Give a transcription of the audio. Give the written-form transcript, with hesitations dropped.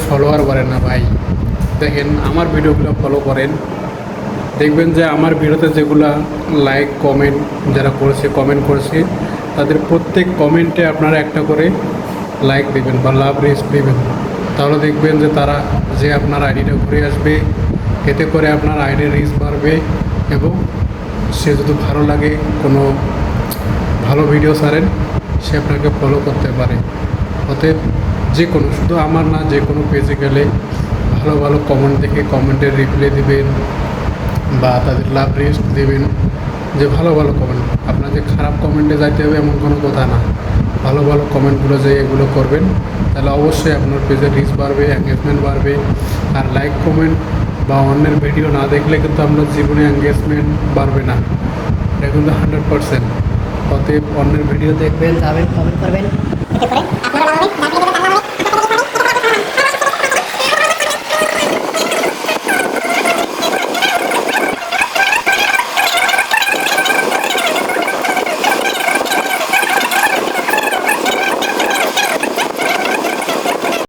Follower বাড়ে না ভাই। দেখেন আমার ভিডিওগুলো ফলো করেন, দেখবেন যে আমার ভিডিওতে যেগুলা লাইক কমেন্ট যারা করেছে কমেন্ট করেছে তাদের প্রত্যেক কমেন্টে আপনারা একটা করে লাইক দেবেন বা লাভ রেস্ট দেবেন। তাহলে দেখবেন যে তারা যে আপনার আইডিটা ঘুরে আসবে, এতে করে আপনার আইডির রিচ বাড়বে এবং সে যদি ভালো লাগে কোনো ভালো ভিডিও ছাড়েন সে আপনাকে ফলো করতে পারে। অতএব যে কোনো, শুধু আমার না, যে কোনো পেজে গেলে ভালো ভালো কমেন্ট দেখে কমেন্টের রিপ্লাই দিবেন বা তাদের লাভ রেস্ট দেবেন। যে ভালো ভালো কমেন্ট, আপনার যে খারাপ কমেন্টে যাইতে হবে এমন কোনো কথা না, ভালো ভালো কমেন্টগুলো যে এগুলো করবেন তাহলে অবশ্যই আপনার পেজের রিচ বাড়বে, এঙ্গেজমেন্ট বাড়বে। আর লাইক কমেন্ট বা অন্যের ভিডিও না দেখলে কিন্তু আপনার জীবনে এঙ্গেজমেন্ট বাড়বে না, এটা কিন্তু 100%। অতএব অন্যের ভিডিও দেখবেন, যাবেন, কমেন্ট করবেন, এতে করে আপনারা